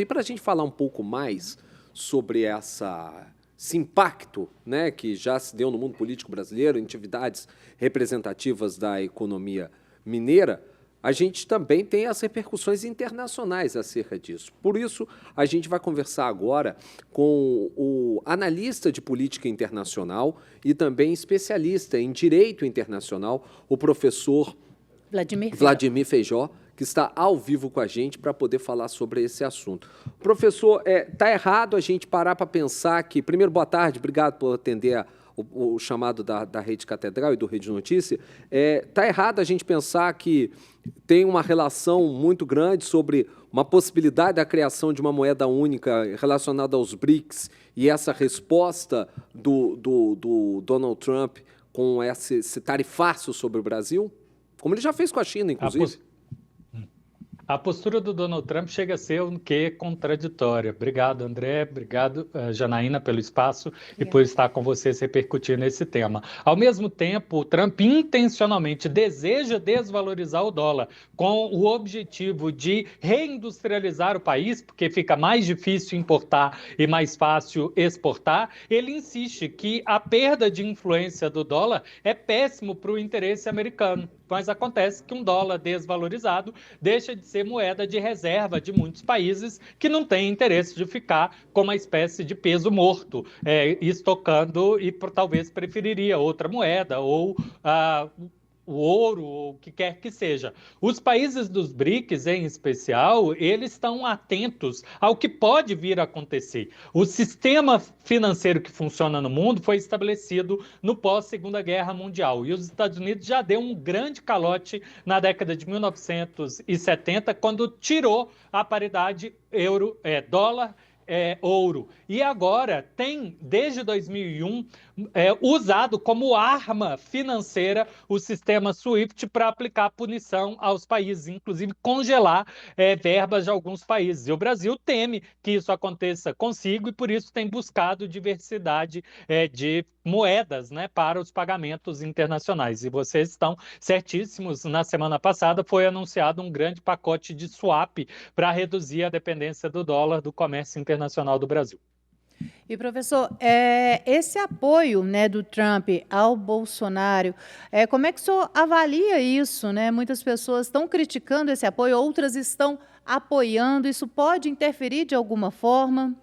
e para a gente falar um pouco mais sobre esse impacto, né, que já se deu no mundo político brasileiro, em atividades representativas da economia mineira, a gente também tem as repercussões internacionais acerca disso. Por isso, a gente vai conversar agora com o analista de política internacional e também especialista em direito internacional, o professor Vladimir Feijó, que está ao vivo com a gente para poder falar sobre esse assunto. Professor, está errado a gente parar para pensar que... Primeiro, boa tarde, obrigado por atender o chamado da Rede Catedral e do Rede Notícia. Está errado a gente pensar que tem uma relação muito grande sobre uma possibilidade da criação de uma moeda única relacionada aos BRICS e essa resposta do Donald Trump com esse tarifaço sobre o Brasil? Como ele já fez com a China, inclusive. A postura do Donald Trump chega a ser um quê contraditória. Obrigado, André. Obrigado, Janaína, pelo espaço e por estar com vocês repercutindo esse tema. Ao mesmo tempo, o Trump intencionalmente deseja desvalorizar o dólar com o objetivo de reindustrializar o país, porque fica mais difícil importar e mais fácil exportar. Ele insiste que a perda de influência do dólar é péssimo para o interesse americano. Mas acontece que um dólar desvalorizado deixa de ser moeda de reserva de muitos países que não têm interesse de ficar com uma espécie de peso morto, estocando e talvez preferiria outra moeda ou o ouro, ou o que quer que seja. Os países dos BRICS, em especial, eles estão atentos ao que pode vir a acontecer. O sistema financeiro que funciona no mundo foi estabelecido no pós-Segunda Guerra Mundial, e os Estados Unidos já deu um grande calote na década de 1970, quando tirou a paridade dólar, ouro. E agora tem, desde 2001, usado como arma financeira o sistema SWIFT para aplicar punição aos países, inclusive congelar verbas de alguns países. E o Brasil teme que isso aconteça consigo e, por isso, tem buscado diversidade de moedas, né, para os pagamentos internacionais. E vocês estão certíssimos. Na semana passada foi anunciado um grande pacote de swap para reduzir a dependência do dólar do comércio internacional do Brasil. E, professor, esse apoio, né, do Trump ao Bolsonaro, como é que o senhor avalia isso, né? Muitas pessoas estão criticando esse apoio, outras estão apoiando. Isso pode interferir de alguma forma?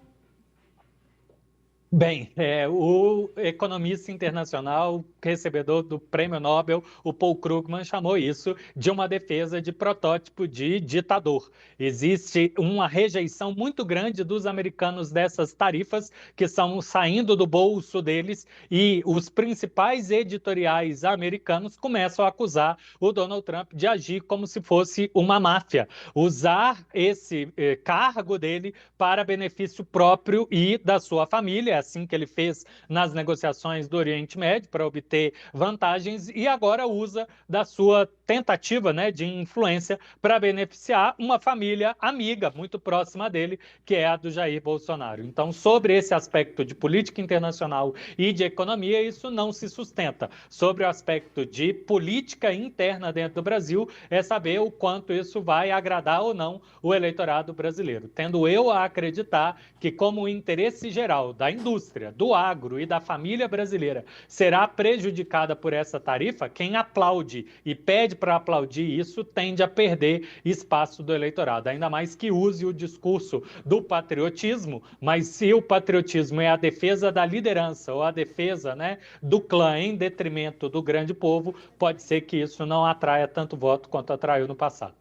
Bem, o economista internacional, recebedor do Prêmio Nobel, o Paul Krugman, chamou isso de uma defesa de protótipo de ditador. Existe uma rejeição muito grande dos americanos dessas tarifas que estão saindo do bolso deles, e os principais editoriais americanos começam a acusar o Donald Trump de agir como se fosse uma máfia, usar esse cargo dele para benefício próprio e da sua família, assim que ele fez nas negociações do Oriente Médio para obter vantagens, e agora usa da sua tentativa, né, de influência para beneficiar uma família amiga muito próxima dele, que é a do Jair Bolsonaro. Então, sobre esse aspecto de política internacional e de economia, isso não se sustenta. Sobre o aspecto de política interna dentro do Brasil, é saber o quanto isso vai agradar ou não o eleitorado brasileiro. Tendo eu a acreditar que, como o interesse geral da indústria, do agro e da família brasileira será prejudicada por essa tarifa, quem aplaude e pede para aplaudir isso tende a perder espaço do eleitorado, ainda mais que use o discurso do patriotismo, mas se o patriotismo é a defesa da liderança ou a defesa, né, do clã em detrimento do grande povo, pode ser que isso não atraia tanto voto quanto atraiu no passado.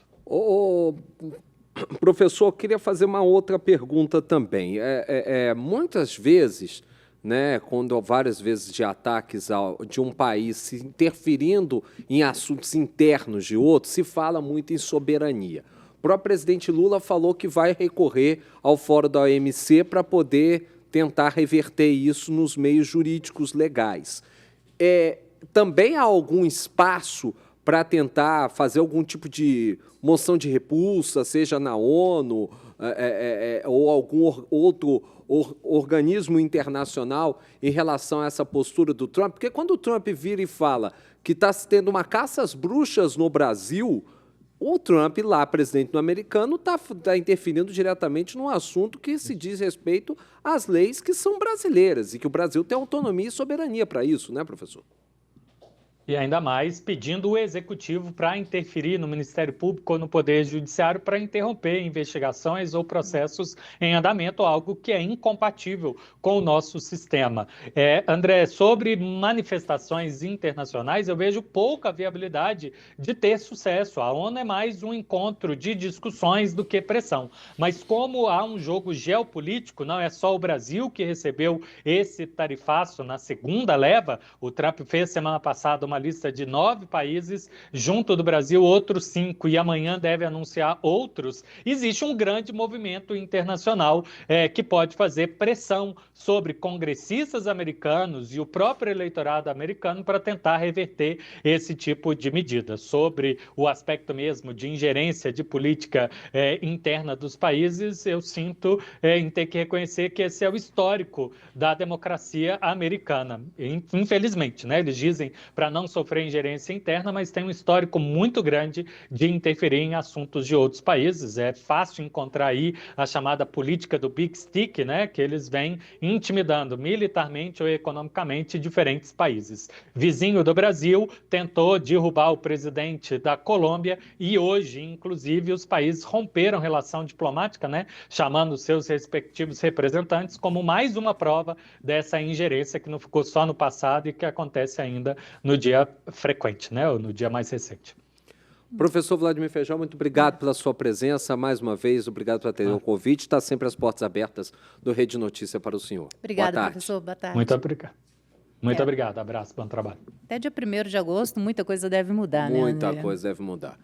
Professor, eu queria fazer uma outra pergunta também. Muitas vezes, né, quando várias vezes de ataques de um país se interferindo em assuntos internos de outro, se fala muito em soberania. O próprio presidente Lula falou que vai recorrer ao Fórum da OMC para poder tentar reverter isso nos meios jurídicos legais. Também há algum espaço para tentar fazer algum tipo de moção de repulsa, seja na ONU ou algum outro organismo internacional em relação a essa postura do Trump? Porque quando o Trump vira e fala que está tendo uma caça às bruxas no Brasil, o Trump, lá presidente do americano, está interferindo diretamente num assunto que se diz respeito às leis que são brasileiras e que o Brasil tem autonomia e soberania para isso, né, professor? E ainda mais pedindo o executivo para interferir no Ministério Público ou no Poder Judiciário para interromper investigações ou processos em andamento, algo que é incompatível com o nosso sistema. André, sobre manifestações internacionais, eu vejo pouca viabilidade de ter sucesso. A ONU é mais um encontro de discussões do que pressão. Mas como há um jogo geopolítico, não é só o Brasil que recebeu esse tarifaço na segunda leva, o Trump fez semana passada uma lista de 9 países, junto do Brasil outros 5, e amanhã deve anunciar outros. Existe um grande movimento internacional que pode fazer pressão sobre congressistas americanos e o próprio eleitorado americano para tentar reverter esse tipo de medida. Sobre o aspecto mesmo de ingerência de política interna dos países, eu sinto em ter que reconhecer que esse é o histórico da democracia americana. Infelizmente, né? Eles dizem para não sofrer ingerência interna, mas tem um histórico muito grande de interferir em assuntos de outros países. É fácil encontrar aí a chamada política do Big Stick, né, que eles vêm intimidando militarmente ou economicamente diferentes países. Vizinho do Brasil tentou derrubar o presidente da Colômbia e hoje, inclusive, os países romperam relação diplomática, né, chamando seus respectivos representantes como mais uma prova dessa ingerência que não ficou só no passado e que acontece ainda no dia frequente, né? Ou no dia mais recente. Professor Vladimir Feijó, muito obrigado pela sua presença. Mais uma vez, obrigado por atender o convite. Está sempre as portas abertas do Rede Notícia para o senhor. Obrigada, professor. Boa tarde. Muito obrigado. Muito obrigado. Abraço, bom trabalho. Até dia 1º de agosto, muita coisa deve mudar, né, Muita André? coisa deve mudar.